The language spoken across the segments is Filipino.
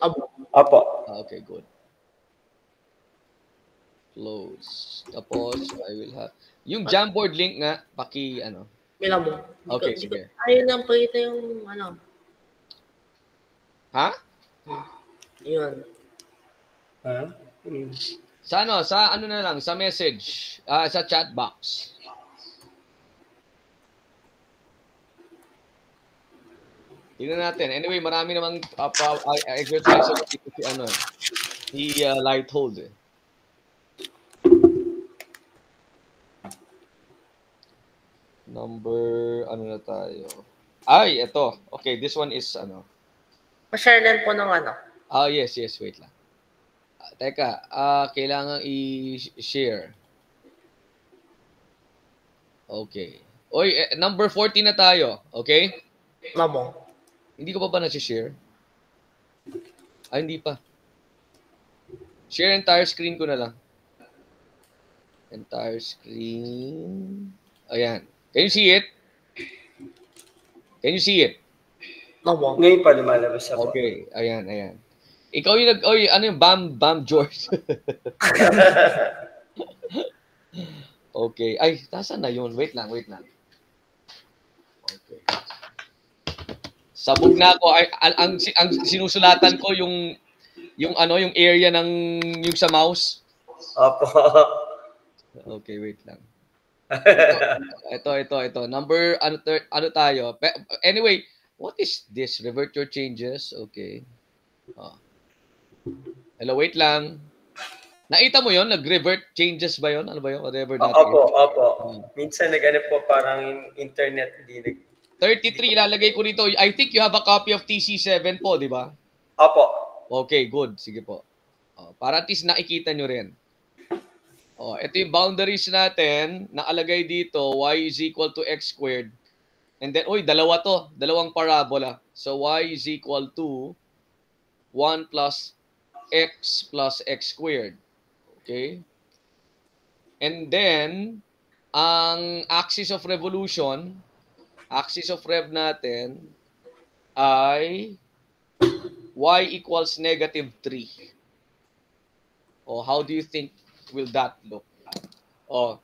Opo. Okay, good. Close. Tapos, I will have... Yung Jamboard link nga, ano. Bilang mo. Okay, sige. Ayun lang pakita yung ano. Ha? Yun. Sa ano na lang, sa message, sa chat box. Tingnan natin. Anyway, marami namang exercise si Lighthold. Number, ano na tayo? Ay, ito. Okay, this one is ano. Pa-share lang po ng ano. Yes, wait lang. Teka, kailangan i-share. Okay. Oy, number 14 na tayo. Okay? Mamo. Hindi ko pa na-share? Hindi pa. Share entire screen ko na lang. Entire screen. Ayan. Can you see it? Can you see it? Mamo. Ngayon pa lumalabas ako. Okay. Ayan. Ikaw yung ano yung Bam George? Okay. Ay, nasaan na yun? Wait lang. Okay. Sabog na ako. Ang sinusulatan ko yung area ng yung sa mouse. Opo. Okay, wait lang. Ito. Number ano tayo? Anyway, what is this? Revert your changes. Okay. Hello, wait lang. Nakita mo yon? Nag-revert changes ba yon? Ano ba yon? Whatever that is. Opo. Minsan po parang internet hindi 33 ilalagay ko dito. I think you have a copy of TC7 po, di ba? Opo. Okay, good. Sige po. Para at least nakikita nyo rin. Ito yung boundaries natin. Nakalagay dito, y is equal to x squared. And then, dalawang parabola. So, y is equal to 1 plus x squared. Okay? And then, ang axis of rev natin ay y equals negative 3. How do you think will that look?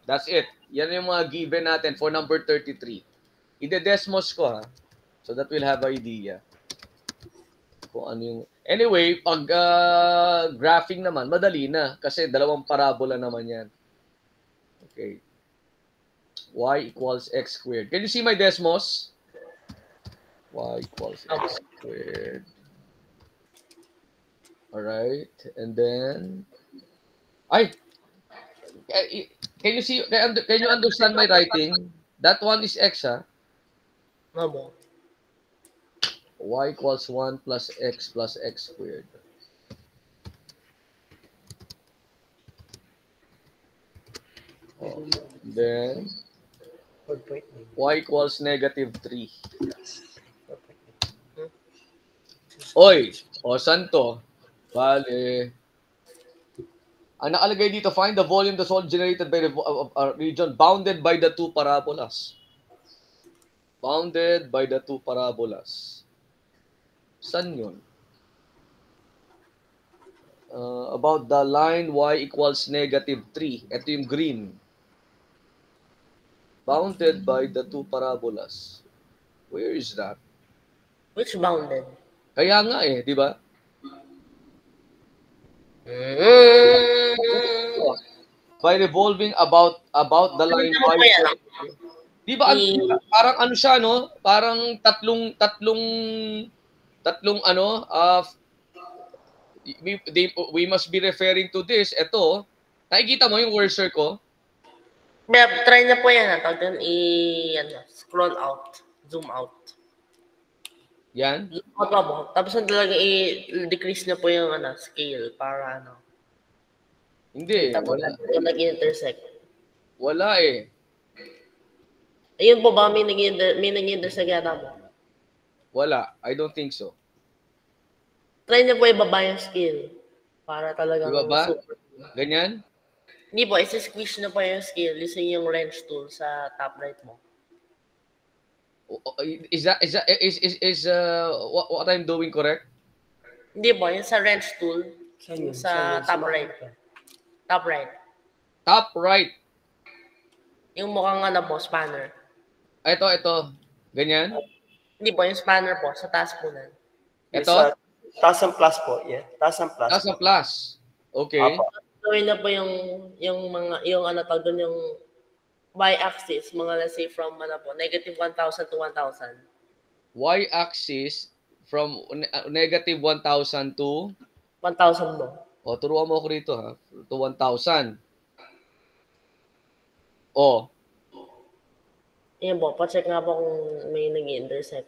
That's it. Yan yung mga given natin for number 33. Ide-desmos ko ha. So that we'll have idea. Kung ano yung... Anyway, pag graphing naman, madali na. Kasi dalawang parabola naman yan. Okay. Y equals x squared. Can you see my desmos? Y equals x squared. Alright. And then... can you see? Can you understand my writing? That one is x, ha? Mamo. Y equals 1 plus x squared. Then... y equals negative 3. Saan to? Bale. Ang nakalagay dito, find the volume that's all generated by the region bounded by the two parabolas. Bounded by the two parabolas. Saan yun? About the line y equals negative 3. Ito yung green. Bounded by the two parabolas. Where is that? Which bounded? Kaya nga di ba? By revolving about the line y. Di ba parang ano siya, no? Parang tatlong we must be referring to this. Ito, nakikita mo yung cursor ko? Try na po yan. Scroll out. Zoom out. Yan? Zoom out po. Tapos talaga i-decrease na po yung scale para Hindi. Wala. Nag-intersect. Wala Ayun po ba? May nag-intersect yata po? Wala. I don't think so. Try niyo po ibaba yung scale. Para talagang... Ibaba? Ganyan? Hindi po. Isa-squeeze na po yung scale using yung wrench tool sa top right mo. Is what I'm doing correct? Hindi po, yung sa wrench tool. Saan Yung yun? sa top right. Top right. Top right. Yung mukhang ano po, spanner. Ito. Ganyan? Hindi po, yung spanner po. Sa taas po na. Yung Ito? sa taas ng plus po. Yeah. Taas ng plus. Taas na plus. Okay. Apo. Gawin na po yung ano tawag doon, yung y-axis, mga let's say from ano po, negative 1,000 to 1,000. Y-axis from negative 1,000 to 1,000 mo. turuan mo ako rito ha. To 1,000. Oh. Yan po, pa-check nga po kung may nag-intersect.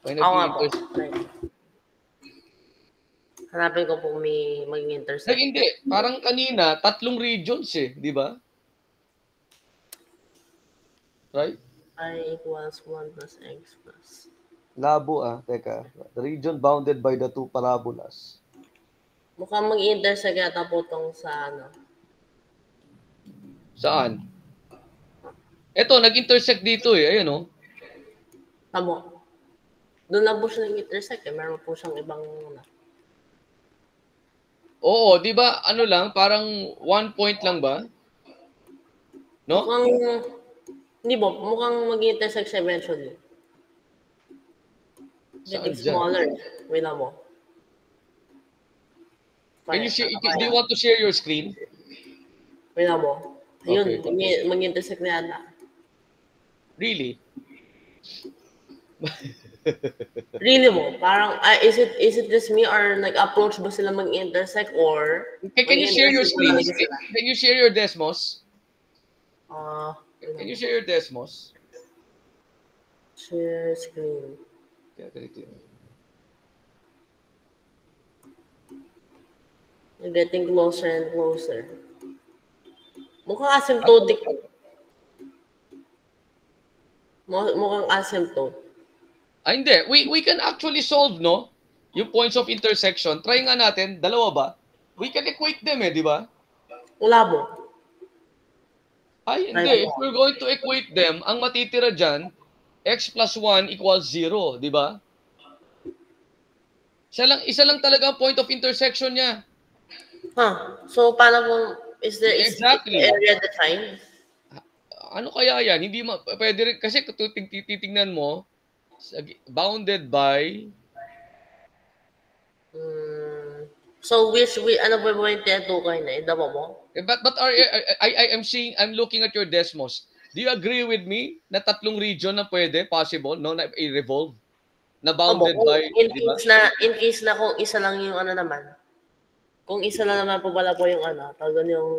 May Oo nga po. nag-intersect. Right. Hanapin ko po kung may mag-intersect. Hindi. Parang kanina, 3 regions di ba? Right? I equals 1 plus x plus. Labo teka. The region bounded by the two parabolas. Mukhang mag-intersect yata po itong sa ano. Saan? Ito, nag-intersect dito Ayun Tamo. Doon lang po siya nag-intersect Meron po siyang ibang ano. Oo, di ba? Ano lang, parang 1 point lang ba? No? Hindi po, mukhang mag-intersect siya eventually. Saan Getting dyan? smaller. Wait lang mo. Do you want to share your screen? Wait lang mo. Ayun, Okay. mag-intersect na yata. Really? Really mo? Parang, is it just me or approach ba sila mag-intersect or... Can you share your screen? Can you share your Desmos? Can you share your Desmos? Share screen. Yeah, ganito yun. You're getting closer and closer. Mukhang asymptotic. Mukhang asymptote. Hindi. We can actually solve, no? Yung points of intersection. Try nga natin. Dalawa ba? We can equate them di ba? Wala mo. Ay, hindi. If we're going to equate them, ang matitira dyan, x plus 1 equals 0, di ba? Isa lang talaga ang point of intersection niya. So, paano mo, is there Exactly. area defined? Ano kaya yan? Hindi pwede rin, kasi titingnan mo, bounded by... So, ano ba yung tinutukoy na? Ida mo? But I'm looking at your Desmos. Do you agree with me na 3 region na pwede, possible, no, na i-revolve? Na bounded by, in case na kung isa lang yung ano naman. Kung isa lang naman po pala po yung ano, tawag yung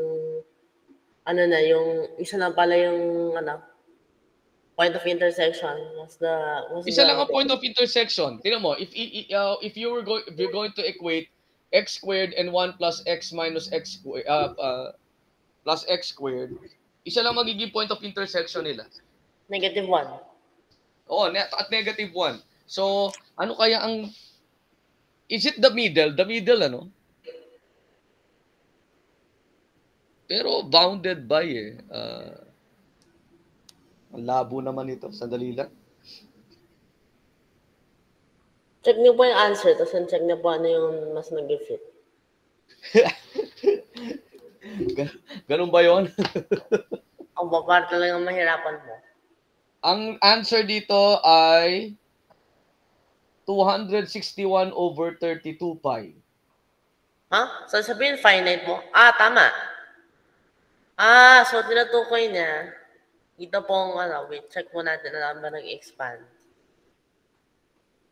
yung isa lang pala yung point of intersection. Isa lang ang point of intersection. Tingnan mo, if you're going to equate x squared and 1 plus x minus x squared plus x squared, isa lang magiging point of intersection nila. Negative 1. Oo, at negative 1. So, ano kaya ang... Is it the middle? The middle, Pero bounded by, ang labo naman ito. Sandali lang. Check niyo po yung answer, tapos check niyo po ano yung mas nag-fit. Ganun ba yun? Ang para talagang mahirapan mo. Ang answer dito ay 261 over 32 pi. So sabihin finite mo? Tama. So tinutukoy niya, ito pong wait, check mo natin na ba nag-expand.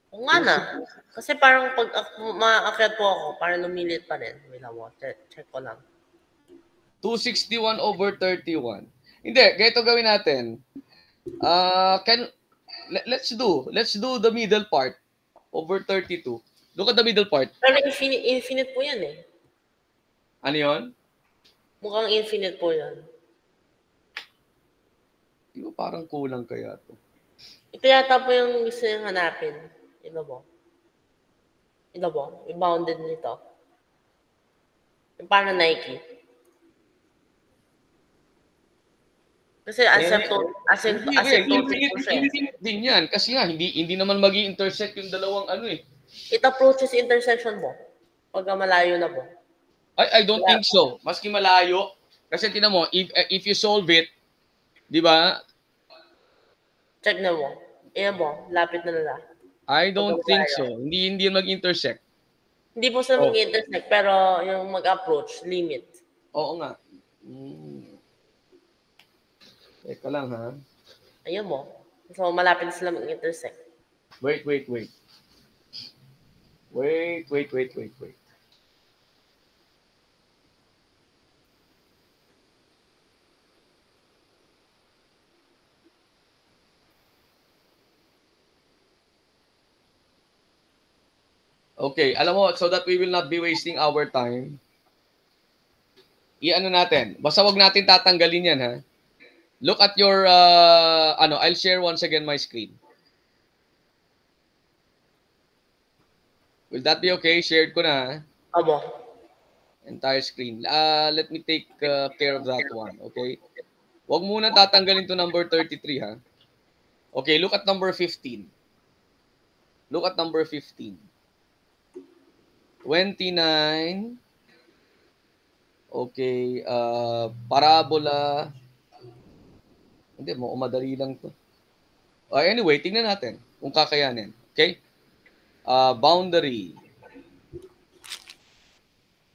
O nga na. Kasi parang pag maakyat po ako, parang lumilit pa rin. Wait lang mo, check ko lang. 261 over 31. Hindi, ganito gawin natin. Let's do the middle part over 32. Look at the middle part. Pero infinite po yan Ano yun? Mukhang infinite po yan. Di ba parang kulang kaya to? Ito yata po yung gusto niyang hanapin. Ito po. Yung bounded nito. Yung parang Nike. Kasi asymptotic po siya. Infinite din yan. Kasi nga, hindi naman mag-intersect yung dalawang ano eh. It approaches intersection mo. Pagka malayo na po. I don't think so. Maski malayo. Kasi tinan mo, if you solve it, di ba? Check na mo. Ayan mo, lapit na nila. I don't think so. Hindi mag-intersect. Hindi po sila mag-intersect, pero yung mag-approach, limit. Oo nga. Teka lang ha. Ayun mo. So, malapit sila mag-intersect. Wait. Okay, alam mo, so that we will not be wasting our time, i-ano natin, basta wag natin tatanggalin yan ha. Look at your, I'll share once again my screen. Will that be okay? Shared ko na ha. Abo. Entire screen. Let me take care of that one, okay? Wag muna tatanggalin to number 33 ha. Okay, look at number 15. Look at number 15. 29. Okay, parabola. Hindi mo, madali lang to. Anyway, tingnan natin kung kakayanin. Okay? Boundary.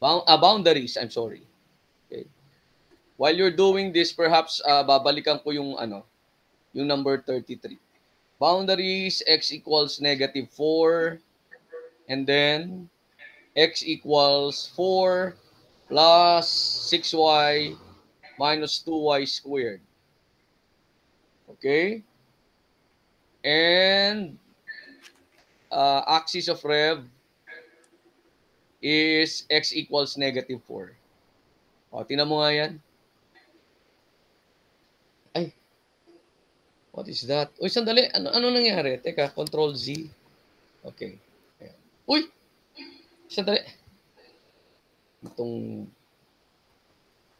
Boundaries, I'm sorry. Okay. While you're doing this, perhaps babalikan ko yung yung number 33. Boundaries, x equals -4, and then x equals 4 plus 6y minus 2y squared. Okay? And axis of rev is x equals -4. O, tingnan mo nga yan. Ay, what is that? Uy, sandali. Ano nangyari? Teka, Control Z. Okay. Ayan. Uy! Sandali.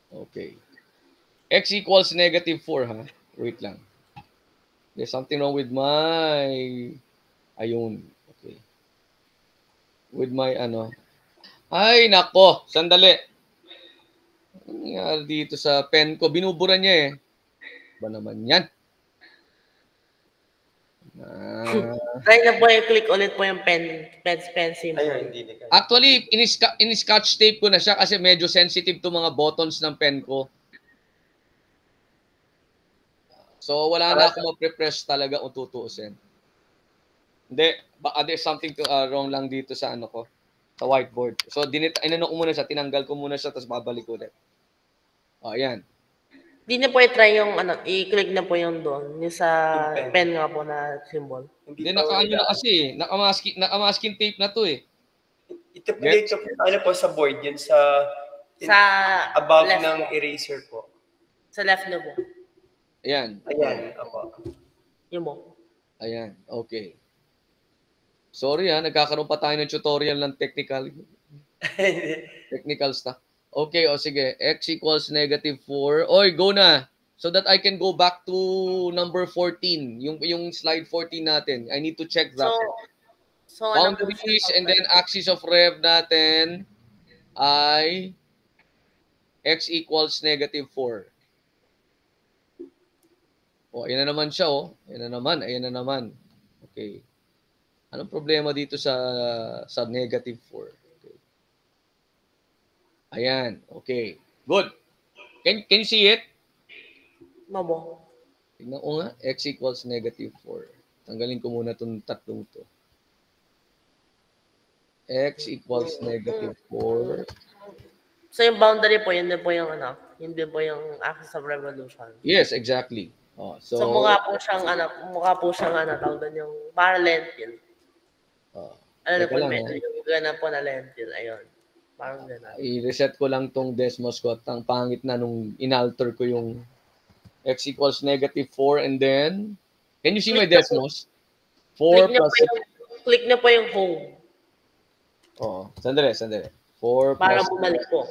Okay. X equals -4, ha? Wait lang. There's something wrong with my... Ayun. Okay. With my Ay, nako. Sandali. Ano nangyari dito sa pen ko? Binubura niya eh. Ba naman yan? Try na po i-click ulit po yung pen symbol. Ayun, hindi na. Actually, in-scotch tape ko na siya kasi medyo sensitive to mga buttons ng pen ko. So, wala na akong ma-press talaga o tutuusin. Hindi, baka there's something wrong lang dito sa ko, sa whiteboard. So, inano ko muna siya, tinanggal ko muna siya, tapos babalik ulit. O, ayan. Hindi na po i-try yung i-click na po yung doon. Yung sa pen nga po na symbol. Hindi, nakaano na kasi nakamasking tape na to eh. Ito po dito, po sa board, yun sa above left ng po. Eraser po. Sa left na po. Ayan. Ayan, ako. Yun mo. Ayan, okay. Sorry nagkakaroon pa tayo ng tutorial ng technical stuff. Okay, sige. X equals -4. Oy, go na. So that I can go back to number 14. Yung slide 14 natin. I need to check that. So boundaries and then axis of rev natin ay x equals -4. Ayan na naman siya, Ayan na naman. Okay. Anong problema dito sa -4? Okay. Ayan. Okay. Good. Can you see it? Mabo. Tignan ko nga. X equals -4. Tanggalin ko muna itong tatlong to. X equals -4. So yung boundary po, yun din po yung yun din po yung axis of revolution. Yes, exactly. So mukha po siyang tawag doon yung para lentil. Yung gana po na lentil, ayun. Parang gana. I-reset ko lang tong Desmos ko at ang pangit na nung inalter ko yung x equals -4 and then, can you see my Desmos? 4 plus... Click na po yung home. Sandali. 4 para plus... bumalik po.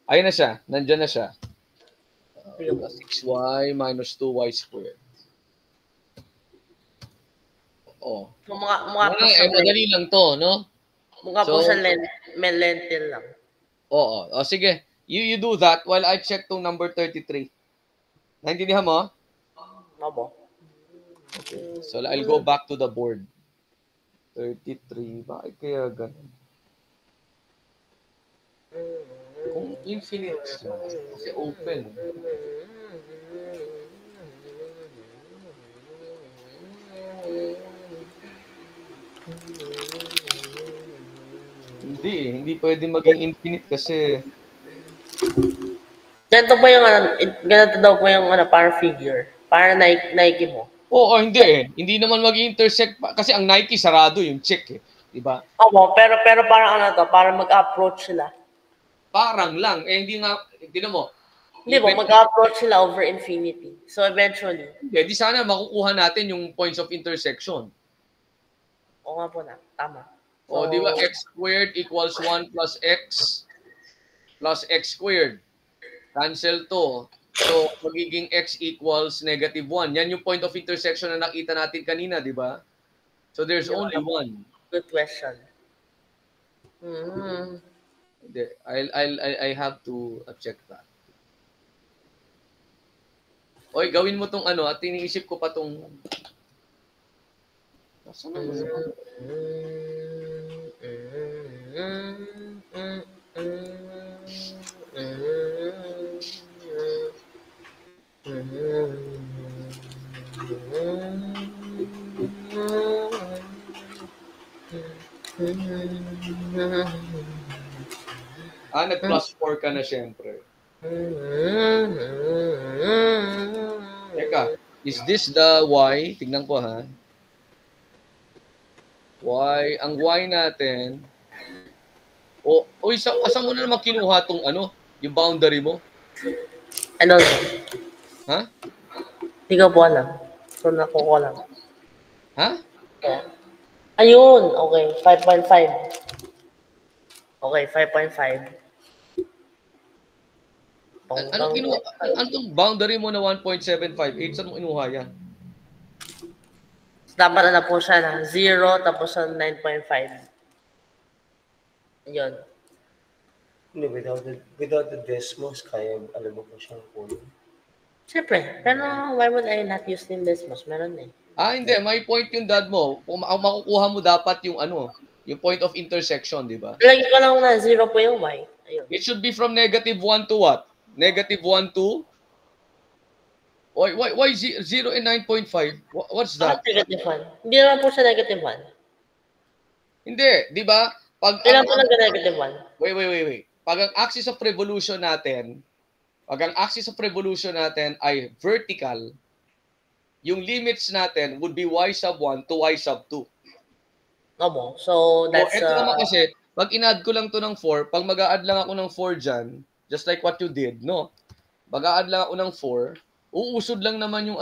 Ayun na siya. Nandyan na siya. Plus 6y minus 2y squared. Oh. Mukha po madali lang to, no? Mukha po sa lentil lang. Oo. O, sige. You do that while I check tong number 33. Naintindihan mo? Opo. Okay. So, I'll go back to the board. 33. Bakit kaya ganun? Kung infinite siya, kasi open. Hindi pwede maging infinite kasi ganito daw po yung parang figure. Para Nike mo. Oo, hindi eh. Hindi naman mag-intersect kasi ang Nike sarado yung check eh, 'di ba? Opo, pero parang para mag-approach sila. Parang lang hindi mo. Hindi po, mag-approach sila over infinity. So eventually, di sana makukuha natin yung points of intersection. Oo nga po na, tama. So, di ba x squared equals 1 plus x squared. Cancel to. So, magiging x equals negative 1. Yan yung point of intersection na nakita natin kanina, di ba? So, there's only one. Good question. I have to check that. Oy, gawin mo tong at iniisip ko pa tong nasaan na nag-plus 4 ka na syempre. Teka, is this the y? Tignan ko ha. Y, ang y natin. Saan mo na naman kinuha tong yung boundary mo? Ano? Ha? Hindi ko po alam. So, nakuha lang. Ha? Ayun! Okay, 5.5. Okay, 5.5. Anong boundary mo na 1.758? Saan mo inuha yan? Dapat na po siya na 0 tapos sa 9.5. Yun. Without the Desmos, kaya alam mo po siyang kunin. Siyempre. Pero why would I not use the Desmos? Meron eh. Hindi. May point yung dad mo. Kung makukuha mo dapat yung yung point of intersection, di ba? Lagi ko lang na 0 po yung y. Ayun. It should be from negative 1 to what? Negative 1 to? Why 0 and 9.5? What's that? Negative 1. Hindi naman po siya negative 1. Hindi, di ba? Kailan po negative 1? Wait. Pag ang axis of revolution natin ay vertical, yung limits natin would be y sub 1 to y sub 2. Opo. So, that's... ito naman kasi, pag in-add ko lang to ng 4, pag mag-a-add lang ako ng 4 dyan, just like what you did, no? Mag-a-add lang ako ng 4, uusod lang naman yung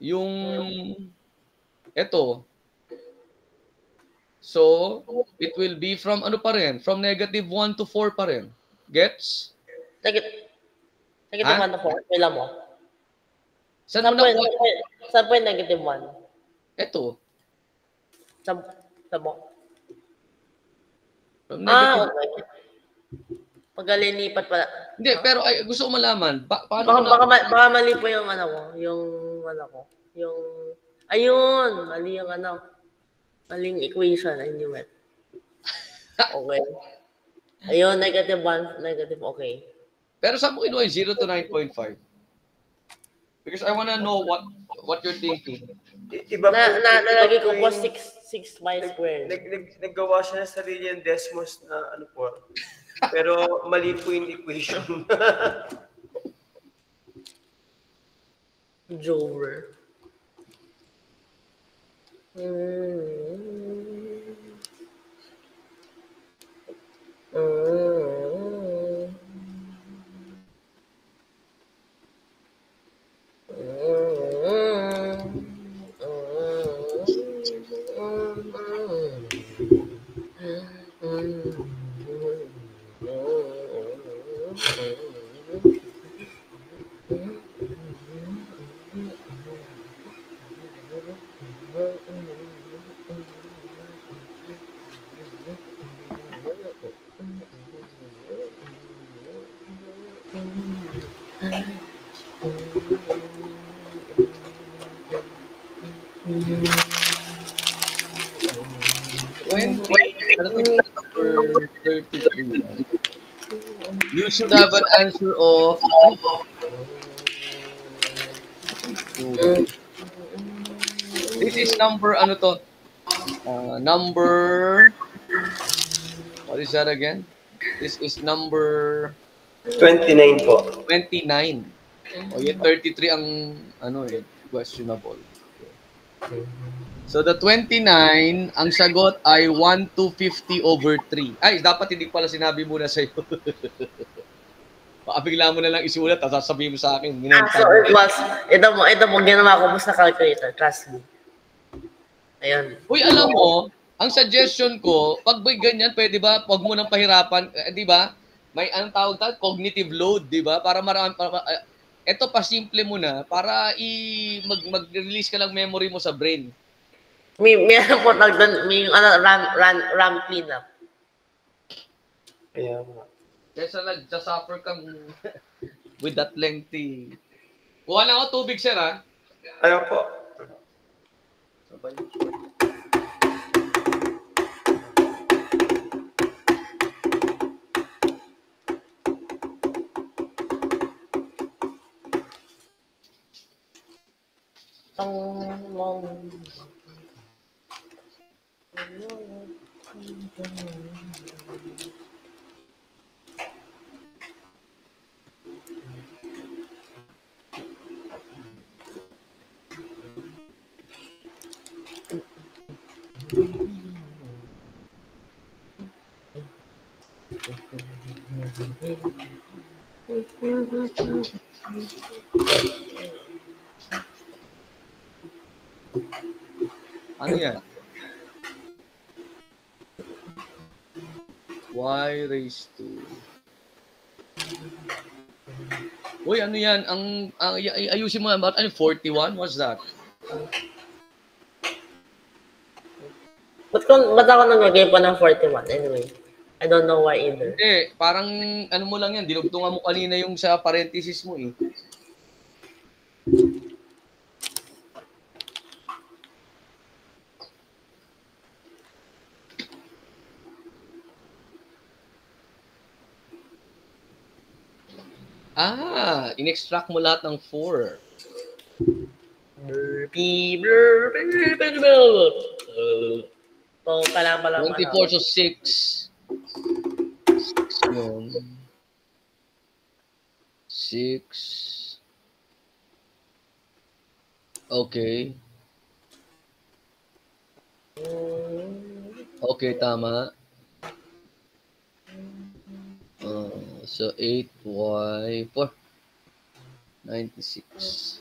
yung ito. So, it will be from pa rin? From negative 1 to 4 pa rin. Gets? Negative 1 to 4. Kailan mo? Saan po yung negative 1? Ito. Saan mo? From negative. Okay. Pagkalinipat pala. Hindi, pero gusto ko malaman. Baka mali po yung ko. Yung ayun, mali yung maling equation. I knew it. Okay. Ayun, negative 1, negative, okay. Pero saan mo kinuha yung 0 to 9.5? Because I wanna know what you're thinking. Iba po. Nalagay ko po 6y squared. Naggawa siya ng sarili ng Desmos na po. Pero mali po yung equation. Jover. Number 33. You should have an answer of this is number ano to? Number what is that again? This is number 29 po. 29. O yung 33 ang ano questionable. Okay. So the 29, ang sagot ay 1 to 50 over 3. Ay, dapat hindi pala sinabi muna sa'yo. Baka bigla mo na lang isulat at sasabihin mo sa akin. So it was, ito mo, ginawa ko sa calculator, trust me. Ayun. Uy, alam mo, ang suggestion ko, pag may ganyan, pwede ba, wag mo nang pahirapan, di ba? May anong tawag cognitive load, di ba? Para marami, ito pa simple mo na, para mag-release ka lang memory mo sa brain. May ano po may RAM cleanup. Kaya nga. Kesa nag-suffer kang with that lengthy. Kuha na ako tubig, sir, ha? Ano po? Sabay. Ano yan? Y raised to... Uy, ano yan? Ayusin mo, about 41? What's that? Ba't ako nagagay pa ng 41? Anyway, I don't know why either. Hindi, parang ano mo lang yan, dinugtungan mo kanina yung sa parenthesis mo eh. In-extract mo lahat ng 4. So, kailangan pala 24 so 6. 6 yun. 6. Okay. Okay, tama. So 8y 4. 96.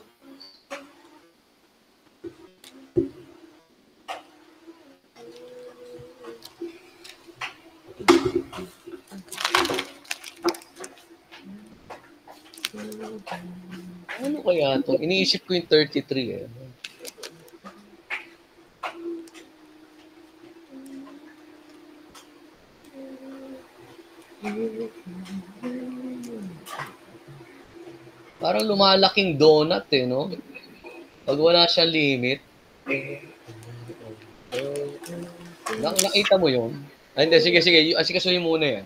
Ano kaya ito? Iniisip ko yung 33 eh. Parang lumalaking donut eh, no? Pag wala siyang limit. Nakita mo yun? Ay, hindi, sige. Asikasuhin muna yan.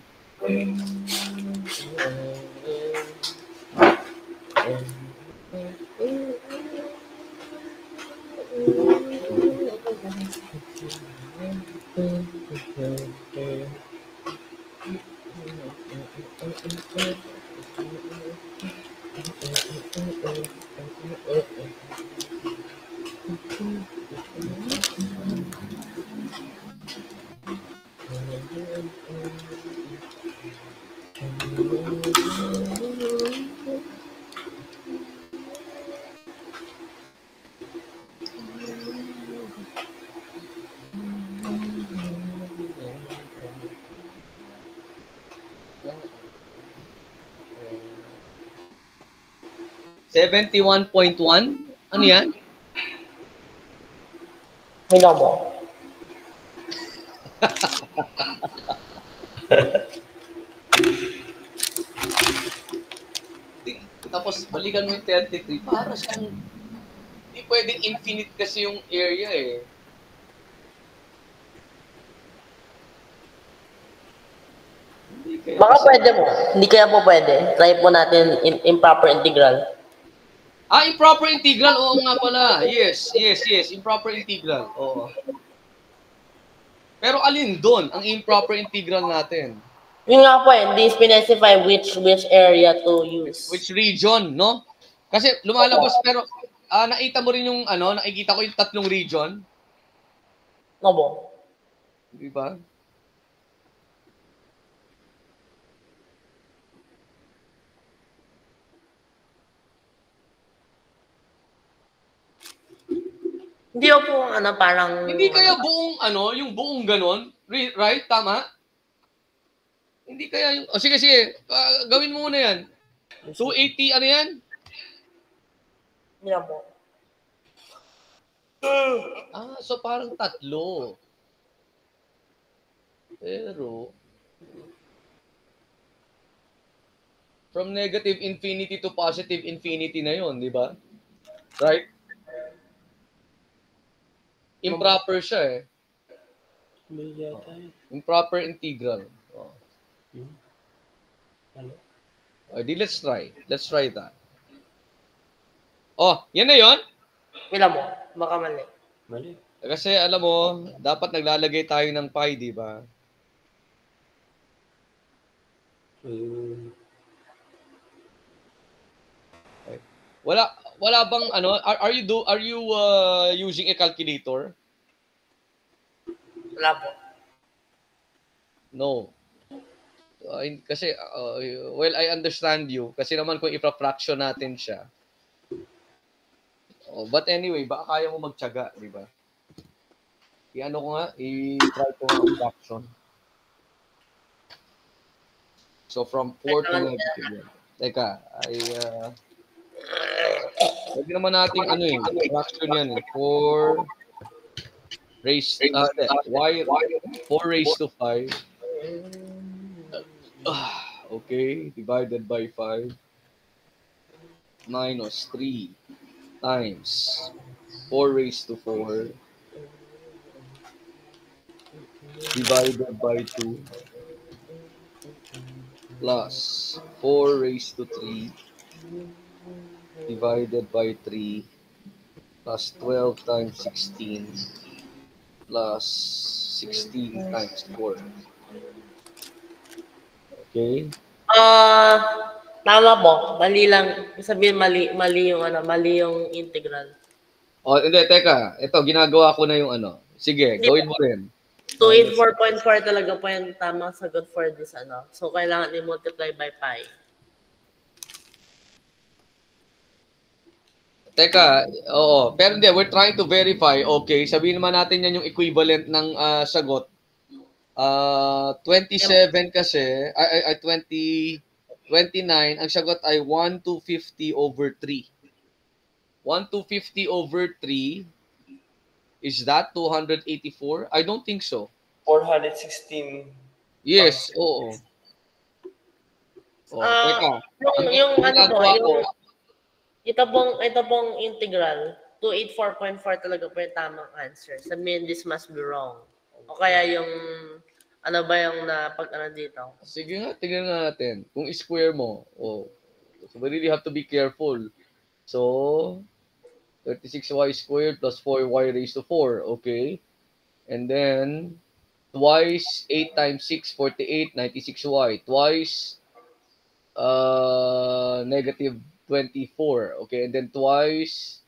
$71.1? Ano yan? Binomo. Tapos balikan mo yung 33, para siyang hindi pwedeng infinite kasi yung area eh. Baka pwede mo. Hindi kaya po pwede. Try po natin improper integral. Improper integral. Oo nga pala. Yes. Improper integral. Oo. Pero alin doon ang improper integral natin? Yun nga po hindi specify which area to use. Which region, no? Kasi lumalabas, pero nakita mo rin yung nakikita ko yung 3 region. Opo. Di ba? Hindi po parang... Hindi kaya buong yung buong ganon? Right? Tama? Hindi kaya yung... sige. Gawin mo muna yan. 280, ano yan? Hindi po. So parang 3. Pero... from negative infinity to positive infinity na yon, di ba? Right? Improper siya eh. Improper integral. Let's try. Let's try that. Yan na yon. Pila mo. Baka mali. Mali. Kasi alam mo, dapat naglalagay tayo ng pi, di ba? Wala bang are you using a calculator? Wala po. No. Kasi well, I understand you kasi naman kung i-fraction natin siya. But anyway, baka kaya mo magtiyaga, di ba? I-try ko ang fraction. So from 4 to negative. Teka, pwede naman natin fraction yan eh. 4 raised to 5. Okay, divided by 5 minus 3 times 4 raised to 4 divided by 2 plus 4 raised to 3 divided by 3 plus 12 times 16 plus 16 times 4. Okay? Tama po. Mali lang. Sabihin mali yung integral. Hindi, teka. Ito, ginagawa ko na yung Sige, gawin mo rin. 284.4 talaga po yung tamang sagot for this So, kailangan i-multiply by pi. Teka, oo. Pero hindi, we're trying to verify. Okay, sabihin naman natin yan yung equivalent ng sagot. 27 kasi, 29, ang sagot ay 1,250 over 3. 1,250 over 3, is that 284? I don't think so. 416. Yes, oo. Teka. Ito pong integral, 284.4 talaga po yung tamang answer. Sabihin, this must be wrong. O kaya yung, ba yung dito? Sige nga, tingnan natin. Kung square mo, so we really have to be careful. So, 36y squared plus 4y raised to 4, okay? And then, twice 8 times 6, 48, 96y. Twice, negative 24, okay? And then twice,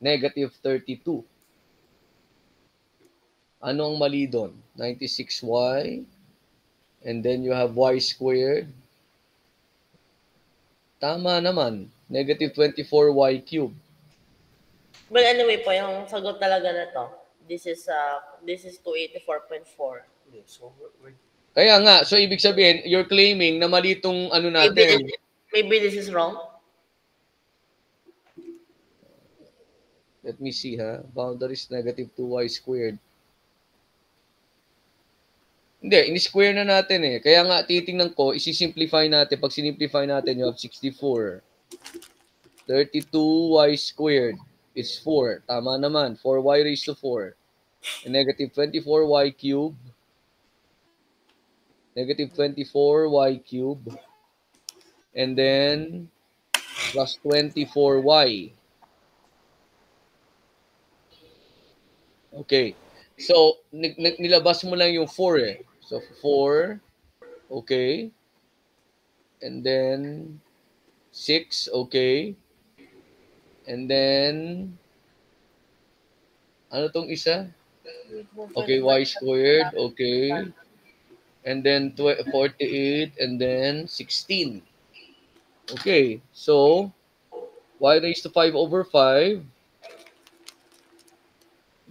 negative 32. Ano ang mali doon? 96y. And then you have y squared. Tama naman. Negative 24y cubed. But anyway po, yung sagot talaga na to, this is 284.4. So, kaya nga, so ibig sabihin, you're claiming na mali itong natin. Maybe this is wrong. Let me see, ha? Boundary is negative 2y squared. Hindi, in-square na natin eh. Kaya nga, titingnan ko, isi-simplify natin. Pag sinimplify natin, you have 64. 32y squared is 4. Tama naman. 4y raised to 4. And negative 24y cubed. Negative 24y cubed. And then, plus 24y. Okay. So, nilabas mo lang yung 4 eh. So, 4. Okay. And then, 6. Okay. And then, ano tong isa? Okay, y squared. Okay. And then, 48. And then, 16. Okay. So, y raised to 5 over 5.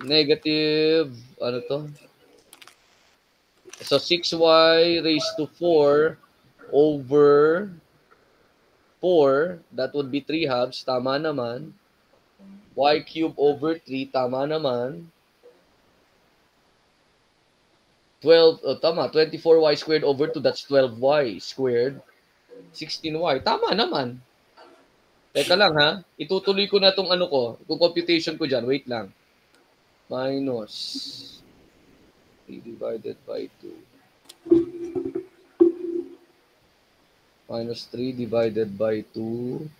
Negative, ano to? So, 6y raised to 4 over 4, that would be 3 halves, tama naman. Y cube over 3, tama naman. 24y squared over 2, that's 12y squared. 16y, tama naman. Teka lang ha, itutuloy ko na itong ano ko, itong computation ko dyan, wait lang. Minus 3 divided by 2. Minus 3 divided by 2.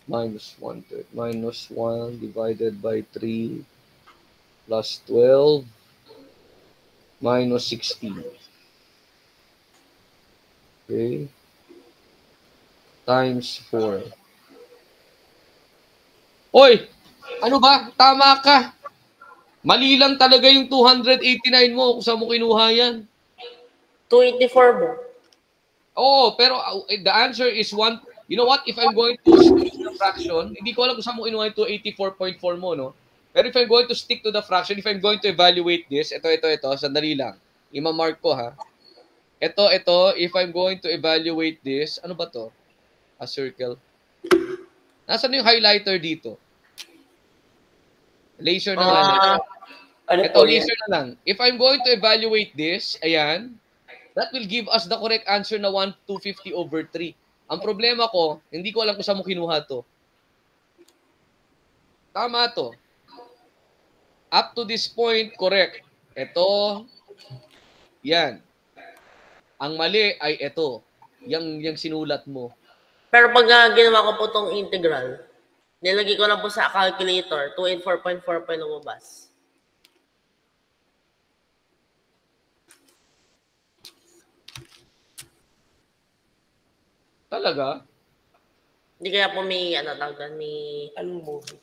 Minus 1/3. Minus 1 divided by 3. Plus 12. Minus 16. Okay. Times 4. Oy! Ano ba? Tama ka. Mali lang talaga yung 289 mo kung saan mo kinuha yan. 284 mo. Oo, pero the answer is 1. You know what? If I'm going to stick to the fraction, hindi ko alam kung saan mo kinuha yung 284.4 mo, no? Pero if I'm going to stick to the fraction, if I'm going to evaluate this, ito, sandali lang. Ima-mark ko, ha? Ito, if I'm going to evaluate this, ano ba to? A circle. Nasaan yung highlighter dito? Laser na lang. Ito, laser na lang. If I'm going to evaluate this, ayan, that will give us the correct answer na 1,250 over 3. Ang problema ko, hindi ko alam kung saan mo kinuha to. Tama to. Up to this point, correct. Ito, yan. Ang mali ay ito. Yang sinulat mo. Pero pag ginawa ko po itong integral, nilagay ko lang po sa calculator, 284.4 po yung lumabas. Talaga? Hindi kaya po may, may... Anong movie?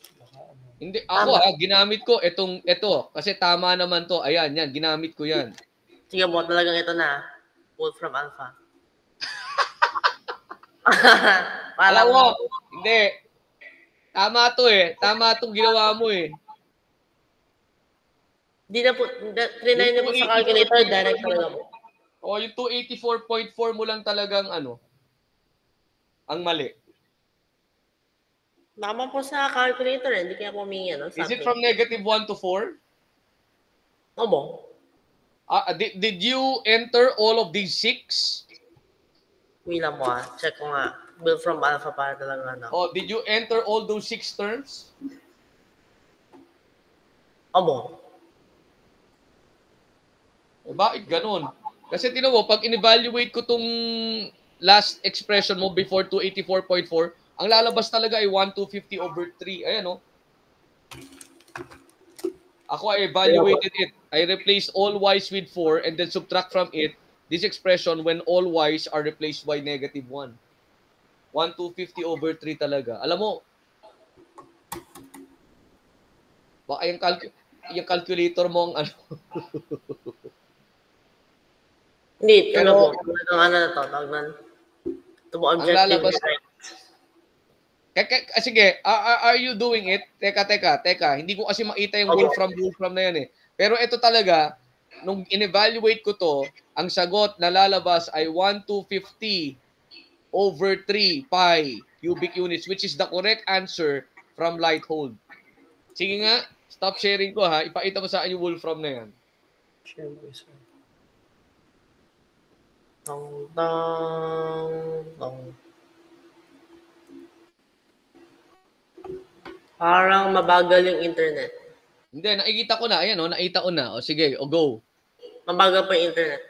Hindi, ako ginamit ko ito. Kasi tama naman to. Ayan, yan, ginamit ko yan. Sige po, talagang ito na. Wolfram Alpha. Alam mo, hindi. Tama to eh. Tama itong ginawa mo eh. Hindi na po, trinay na po sa calculator, direct talaga po. O, yung 284.4 mo lang talagang ang mali. Tama po sa calculator, hindi kaya po may Is it from negative 1 to 4? Obo. Did you enter all of these 6? Wait lang po check ko nga. Build from alpha para talaga Oh, did you enter all those 6 terms? Obo. Bakit ganun? Kasi tinan mo, pag in-evaluate ko tong last expression mo before 284.4, ang lalabas talaga ay 1,250 over 3. Ayan, no? Ako, I evaluated it. I replaced all y's with 4 and then subtract from it this expression when all y's are replaced by negative 1. 1,250 over 3 talaga. Alam mo, baka yung calculator mo ang Hindi, pero ito po objective. Sige, are you doing it? Teka. Hindi ko kasi makita yung Wolfram na yan eh. Pero ito talaga, nung in-evaluate ko to, ang sagot na lalabas ay 1,250 over 3 pi cubic units, which is the correct answer from Lighthold. Sige nga, stop sharing ko ha. Ipakita mo sa akin yung Wolfram na yan. Share mo isa. Tong. Parang mabagal yung internet. Hindi, nakikita ko na. Ayan, nakita ko na. O sige, go. Mabagal pa yung internet.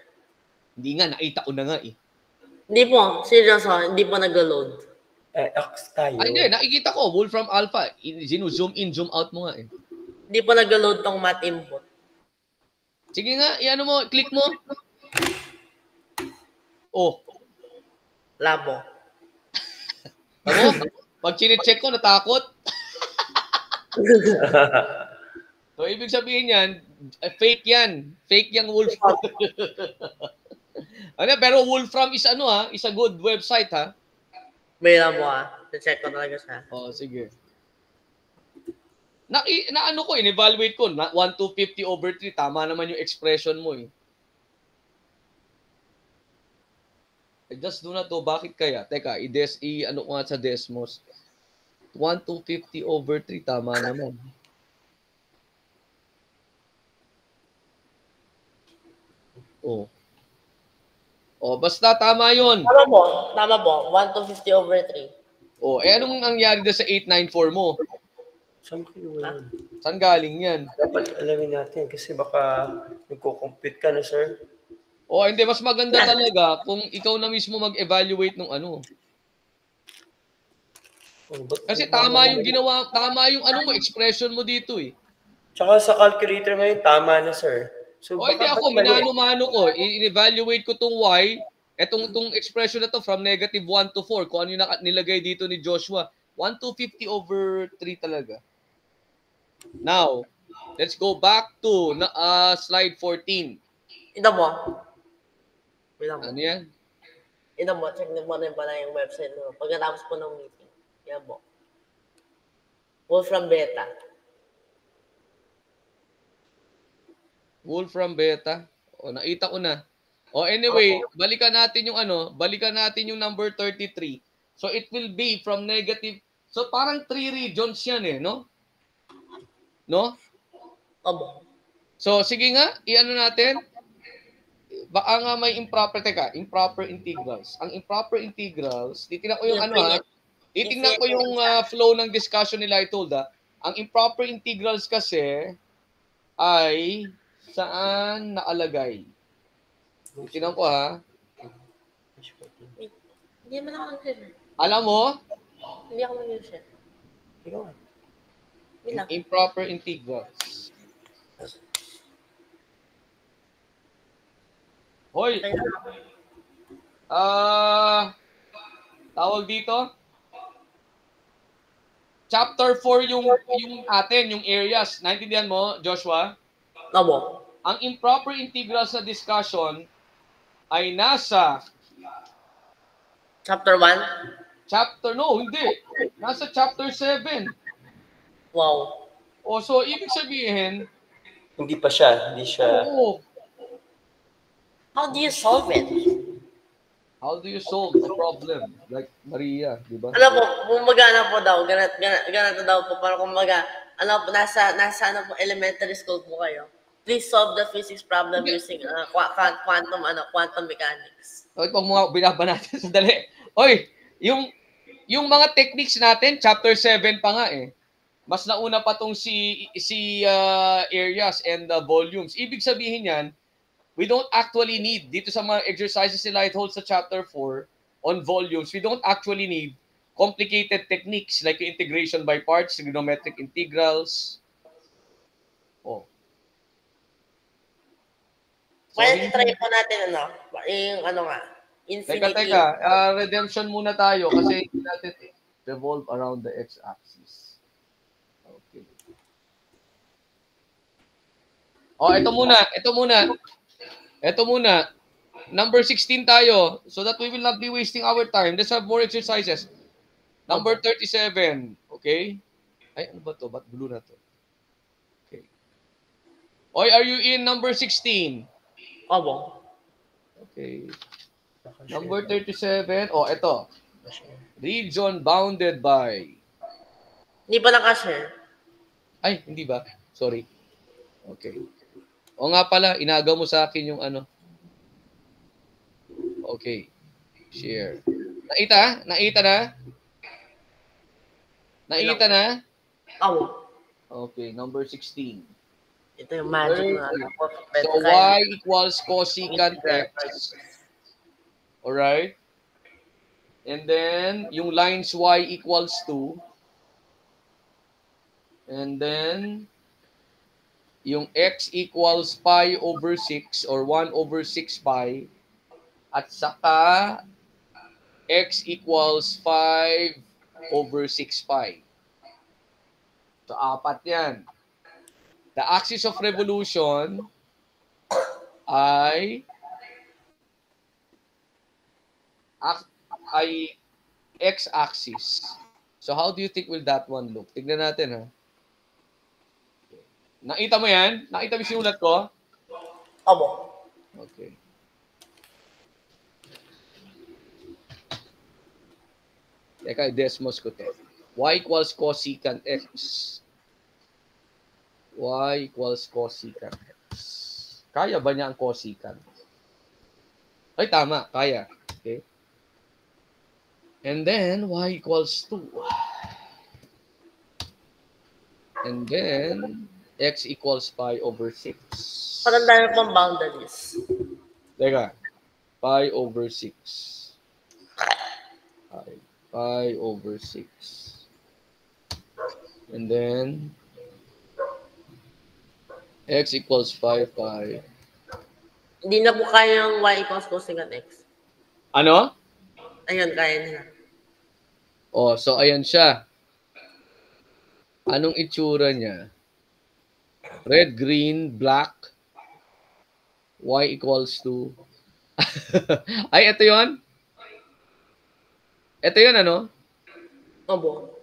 Hindi nga, nakita ko na nga eh. Hindi po, serious hindi po nag-load. Tayo. Hindi, nakikita ko. Wolfram Alpha. Zoom in, zoom out mo nga eh. Hindi po nag-load tong math input. Sige nga, iano mo, click mo. Oh. Labo. Ako, pag chine-check ko, natakot. So, ibig sabihin yan, fake yan. Fake yung Wolfram. Pero Wolfram is is a good website ha. May labo check ko talaga siya. Oh, sige. Naano ko, in-evaluate ko, 1,250/3, tama naman yung expression mo eh. I just do not know, bakit kaya? Teka, ano ko nga sa Desmos. 1,250/3, tama naman. Oh, basta tama yun. Tama po. 1,250/3. Anong nangyari na sa 894 mo? Saan kayo yan? Saan galing yan? Dapat alamin natin kasi baka nagko-compute ka na, sir. Hindi, mas maganda talaga kung ikaw na mismo mag-evaluate ng ano. Kasi tama yung expression mo dito eh. Tsaka sa calculator ngayon, tama na, sir. So, hindi ako, minano-mano ko. I-evaluate ko tong y, etong expression na to from -1 to 4, kung ano yung nilagay dito ni Joshua. 1,250/3 talaga. Now, let's go back to slide 14. Ito mo. Ano yan? Ito mo, check na mo rin pala yung website mo. Pagkatapos po ng meeting. Yan po. Wolfram Beta. Wolfram Beta. Nakita ko na. Anyway, balikan natin yung number 33. So it will be from negative. So parang 3 regions yan eh, no? No? Opo. So sige nga, iano natin. Baka nga may improper integrals. Ang improper integrals, titingnan ko yung titingnan ko yung flow ng discussion nila I told Ang improper integrals kasi ay saan nakalagay? Tingnan ko Hindi naman ako nag-share. Alam mo? Hindi ako nag-share. Improper integrals. Hoy. Tawag dito. Chapter 4 yung areas. Naintindihan mo, Joshua? Opo. Ang improper integrals na discussion ay nasa Chapter 1? Hindi. Nasa chapter 7. Wow. So ibig sabihin, hindi siya. Oo. How do you solve it? How do you solve the problem? Like Maria, di ba? Kumbaga po daw, ganito daw po, para kumbaga, nasa elementary school po kayo. Please solve the physics problem using quantum mechanics. Pag mga binaba natin, sandali. Yung mga techniques natin, chapter 7 pa nga eh. Mas nauna pa tong si areas and volumes. Ibig sabihin yan, we don't actually need, dito sa mga exercises nila it holds sa chapter 4 on volumes, we don't actually need complicated techniques like integration by parts, trigonometric integrals. Kaya try po natin infinity. Teka, redemption muna tayo kasi hindi natin revolve around the x-axis. Okay. Ito muna. Number 16 tayo so that we will not be wasting our time. Let's have more exercises. Number 37. Okay? Ay, ano ba to? Ba't blue na to? Okay. Are you in number 16? Opo. Okay. Number 37. Ito. Region bounded by. Hindi pa nakashare. Ay, hindi ba? Sorry. Okay. O nga pala, inagaw mo sa akin yung ano. Okay. Share. Naita? Naita na? Naita na? Oo. Okay, number 16. Ito yung magic na. So, y equals cosecant x. Alright? And then, yung lines y equals 2. And then, yung x equals pi over 6 or 1 over 6 pi. At saka, x equals 5 over 6 pi. So, apat yan. The axis of revolution ay x-axis. So, how do you think will that one look? Tignan natin, ha? Nakita mo yan? Nakita mo yung sinulat ko? Opo. Okay. Teka, i-desmos ko to. Y equals cosecant x. Y equals cosecant x. Kaya ba niya ang cosecant? Ay, tama. Kaya. Okay. And then, y equals 2. And then, x equals pi over 6. Parang dami pang boundaries. Teka. Pi over 6. Pi over 6. And then, x equals 5 pi. Hindi na po kaya yung y equals cosecant x. Ano? Ayun, kaya nila. Oh, so ayan siya. Anong itsura niya? Red, green, black. Y equals to... Ay, ito yon. Ito yun, ano? Opo.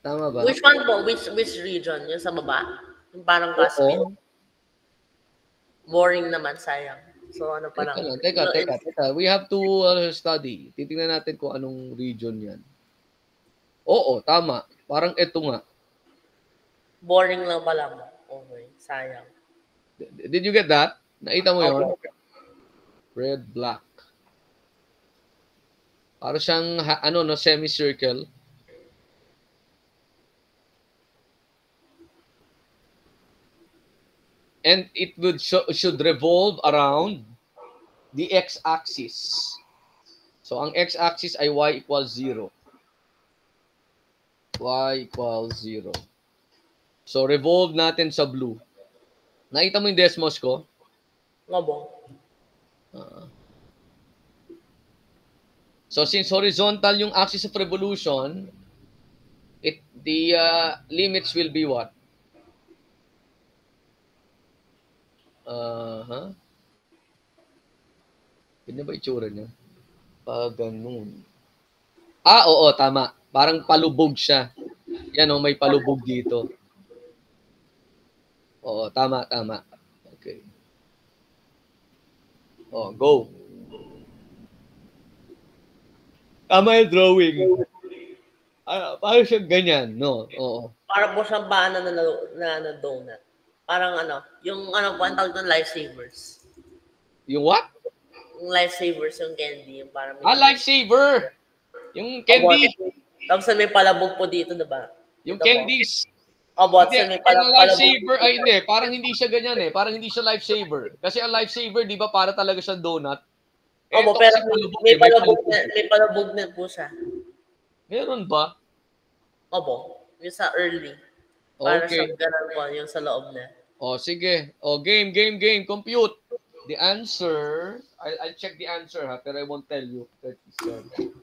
Tama ba? Which one po? Which region? Yung sa baba? Yung parang Caspian? Oo. Boring naman, sayang. So, ano pa lang? Teka. We have to study. Titingnan natin kung anong region yan. Oo, tama. Parang ito nga. Boring lang pala mo. Okay, sayang. Did you get that? Nakita mo yun? Red, black. Para siyang, semicircle. And it should revolve around the x-axis. So, ang x-axis ay y equals 0. Y equals 0. So, revolve natin sa blue. Nakita mo yung desmos ko? Opo. So, since horizontal yung axis of revolution, the limits will be what? Hindi ba itsura niya? Ganun. Oo, tama. Parang palubog siya. Yan may palubog dito. Oo, tama. Okay. Go. Tama yung drawing. Parang siya ganyan, no? Oo. Para po siyang banana na donut. Parang yung po, ang tawag doon, lifesavers. Yung what? Yung lifesavers, yung candy. Yung parang lifesaver! Yung candy. Tapos may palabog po dito, diba? Yung candies. May palabog. Lifesaver, ay hindi. Parang hindi siya ganyan eh. Parang hindi siya lifesaver. Kasi ang lifesaver, di ba, para talaga siya donut? Pero may palabog na po siya. Meron ba? Opo. Yung sa early. Para Okay. sa ganun po, yung sa loob na. Sige. Game. Compute. The answer, I'll check the answer ha, pero I won't tell you. 37.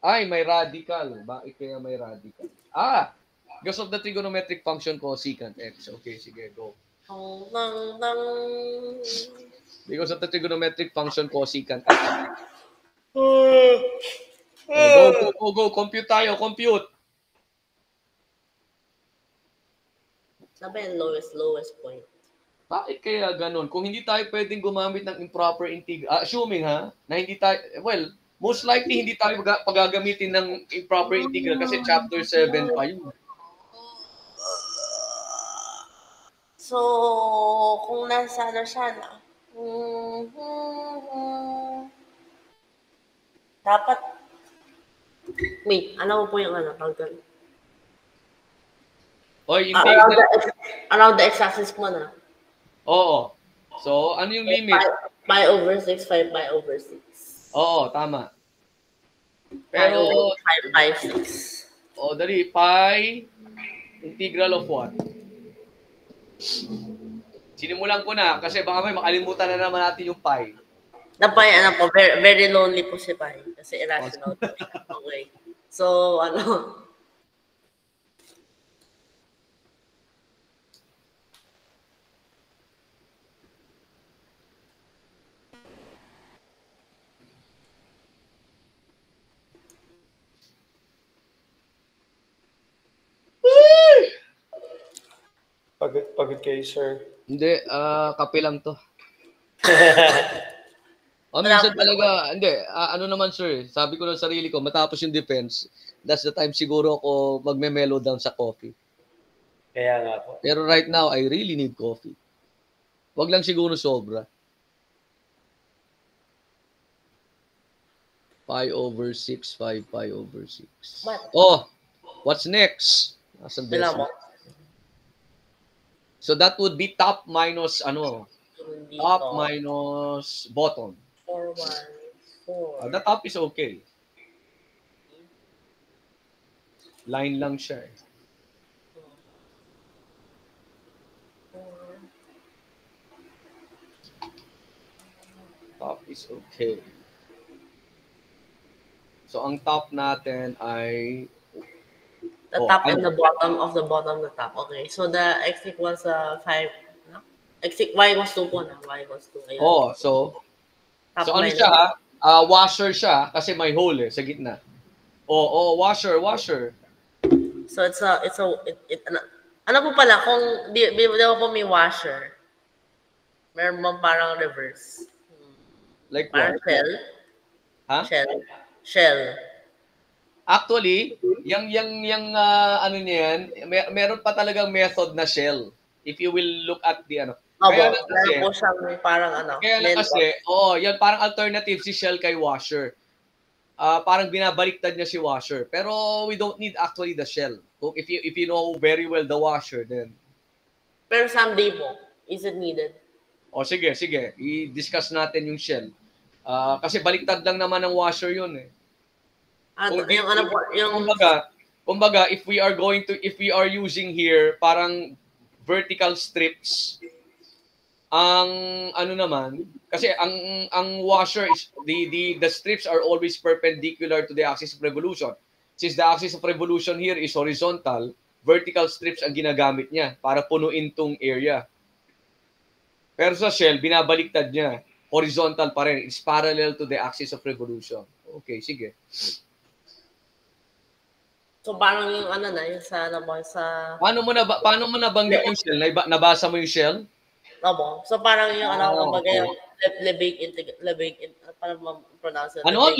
Ay, may radical. Bakit kaya may radical? Because of the trigonometric function cosecant x. Okay, sige, go. Because of the trigonometric function cosecant x. Go. Compute tayo. Sabi yung lowest point. Bakit kaya ganun? Kung hindi tayo pwedeng gumamit ng improper integral, assuming na hindi tayo, most likely hindi tayo pagagamitin ng improper integral kasi chapter 7 pa yun. So, kung nasa ano siya na, dapat, wait, ano mo po yung ano, tawag Oy, around the x-axis mo na. Oo. So, ano yung limit? Pi over 6, 5 pi over 6. Oo, tama. Pero, 5 pi 6. dali, pi, integral of what? Sinimulan ko na kasi baka may makalimutan na naman natin yung pi. Na pi, ano po, very, very lonely po si pi. Kasi irrational. Okay. So, ano, Pagod kayo, sir. Hindi, kape lang to. Minsan talaga, hindi, ano naman sir, sabi ko ng sarili ko, matapos yung defense, that's the time siguro ako magme-mellow down sa coffee. Kaya nga po. Pero right now, I really need coffee. Wag lang siguro sobra. Pi over 6, 5 pi over 6. Oh, what's next? Nasaan decimal? So that would be top minus ano? Top minus bottom. 4, 1, 4. The top is okay. Line lang siya eh. Top is okay. So ang top natin ay the top and the bottom of the bottom, the top. Okay. So the x equals 5. No? Y equals 2 po na. Y equals 2. Ayun. Oh, so ano siya? Washer siya kasi may hole eh sa gitna. Washer. So ano po pala kung di ba po may washer? Meron bang parang reverse? Like parang what? shell? Ha? Shell. Actually, yung ano niyan, meron pa talagang method na shell. If you will look at the ano. Kaya lang kasi, po siyang parang ano. Kaya lang kasi, yan parang alternative si shell kay washer. Parang binabaliktad niya si washer. Pero we don't need actually the shell. If you know very well the washer, then. Pero someday po, is it needed? Sige. I-discuss natin yung shell. Kasi baliktad lang naman ng washer yun eh. Kumbaga, if we are using here parang vertical strips, ang ano naman, kasi ang washer is the strips are always perpendicular to the axis of revolution. Since the axis of revolution here is horizontal, vertical strips ang ginagamit niya para punuin tong area. Pero sa shell, binabaliktad niya. Horizontal pa rin. It's parallel to the axis of revolution. Okay, sige. So parang yung ano na, yung sa ano ba, sa... Paano mo nabanggit yung shell? Nabasa mo yung shell? Opo. So parang yung ano, kumbaga yung Lebesgue, paano mo pronounce it? Ano?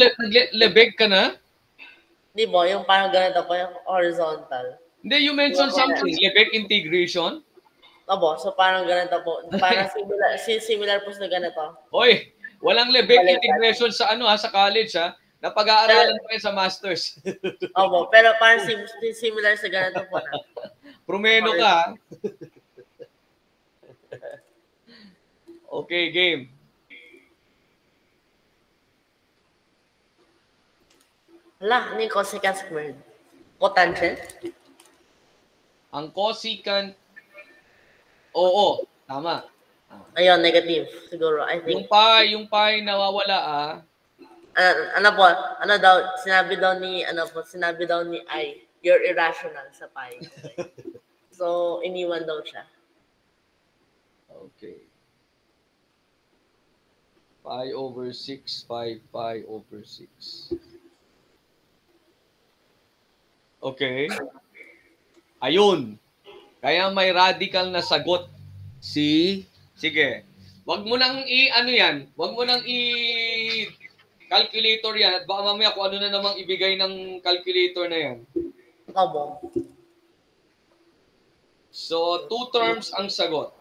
Lebesgue ka na? Di ba? Yung parang ganito po, yung horizontal. Hindi, you mentioned something. Lebesgue integration? Opo. So parang ganito po. Parang similar po sa ganito. Hoy, walang Lebesgue integration sa sa college ha. Napag-aaralan pa yan sa masters. Opo, pero parang similar sa ganito po na. Promeno ka. Okay, game. Hala, ano yung cosecant squared? Cotangent? Ang cosecant, oo, tama. Ayun, negative. Siguro, I think. Yung pi nawawala sinabi daw ni I, you're irrational sa pi. So, iniwan daw siya. Okay. Pi over 6, 5 pi over 6. Okay. Ayun. Kaya may radical na sagot sige. Wag mo nang Wag mo nang calculator yan. At baka mamaya kung ano na namang ibigay ng calculator na yan. Opo. So, 2 terms ang sagot.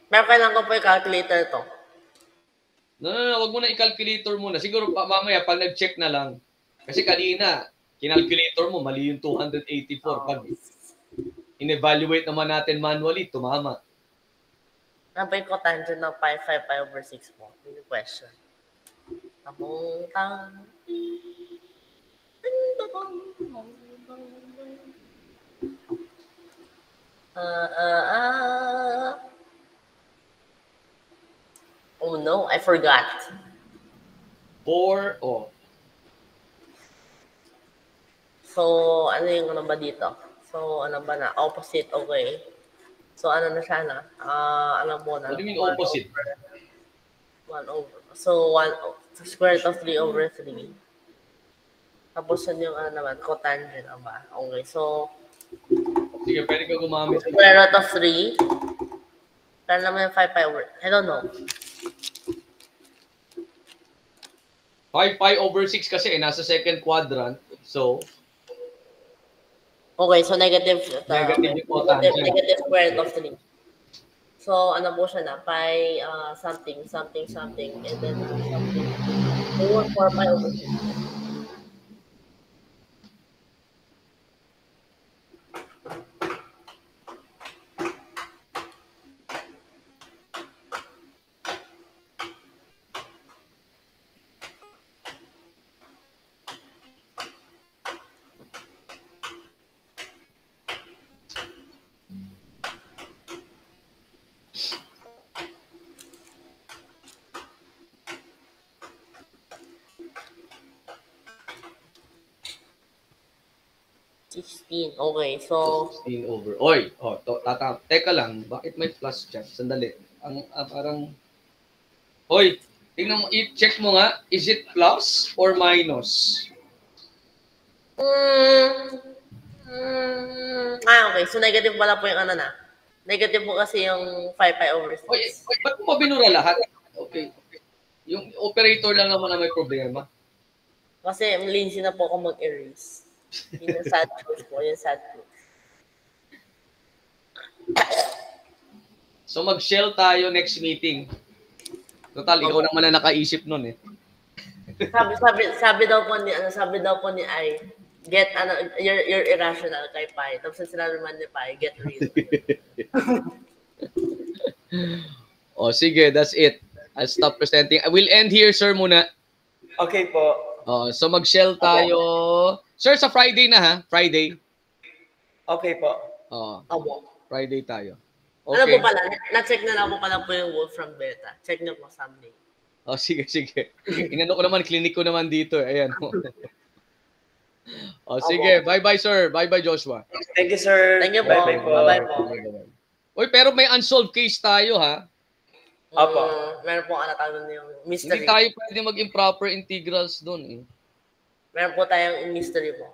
Pero kailangan ko po yung calculator to. No, wag mo na i-calculator muna. Siguro mamaya pag nag-check na lang. Kasi kanina, kinalculator mo, mali yung 284. Pag in-evaluate naman natin manually, tumama. Ano ba yung cotangent ng pi 5 pi over 6 po? Yun yung question. Oh no, I forgot. 4, oh. So, ano yung ano ba dito? So, ano ba na? Opposite, okay. So, ano na siya na? Alam mo na. What do you mean opposite? 1 over. So, 1 square root of 3 over 3. Tapos yun yung ano naman, cotangent, ba? Okay, so, Sige, pwede ka gumamit. square root of 3. Kaya naman yung 5 pi over, I don't know. 5 pi over 6 kasi nasa second quadrant. So, okay, so negative Negative yung cotangent. negative square root of 3. So, ano po siya na? Pi something, and then something. So, 4 pi over 6. Okay, so 16 over. Oy, teka lang, bakit may plus dyan? Sandali. Parang, oy, tingnan mo, i-check mo nga, is it plus or minus? okay, so negative pala po yung ano na. Negative po kasi yung 5 pi over 6. Oy, ba't mo mabinura lahat? Okay. Yung operator lang naman na may problema. Kasi lazy na po ako mag-erase. Yun yung sad truth po, yung sad truth. So mag-shell tayo next meeting. Total, ikaw naman na nakaisip nun eh. sabi daw po ni Ai, get you're irrational kay Pi. Tapos sinabi man ni Pi, get real. Oh, sige, that's it. I'll stop presenting. I will end here, sir, muna. Okay po. So mag-shell tayo. Sir, sa Friday na ha? Friday. Okay po. Friday tayo. Okay. Ano Okay. po pala? Na-check na lang po pala po yung Wolfram Beta. Check nyo po someday. Sige. Inano ko naman, clinic ko naman dito. Ayan. Sige. Bye-bye, sir. Bye-bye, Joshua. Thank you, sir. Thank you po. Bye-bye po. Bye-bye po. Uy, pero may unsolved case tayo, ha? Apo. Meron po tawag yung mystery. Hindi tayo pwede mag-improper integrals doon, eh. Meron po tayong mystery po.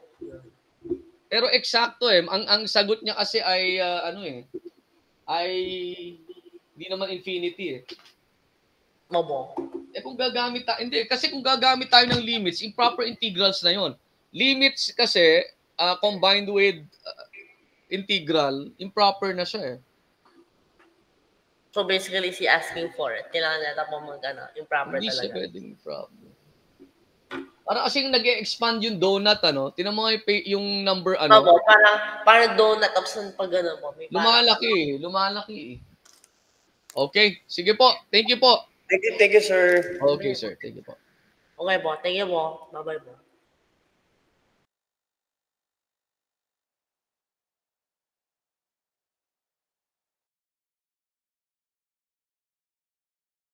Pero eksakto eh. Ang sagot niya kasi ay ay hindi naman infinity eh. Mobo. Kung gagamit tayo, hindi. Kasi kung gagamit tayo ng limits, improper integrals na yon. Limits kasi combined with integral, improper na siya eh. So basically, si asking for it. Kailangan natin po improper Hindi talaga. siya pwedeng improper. Parang kasing nag-expand yung donut, Tinan mo nga yung number, Opo, parang donut, tapos pag mo. Lumalaki eh. Okay, sige po. Thank you po. Thank you, sir. Okay, sir. Thank you po. Okay po. Thank you po. Bye-bye po.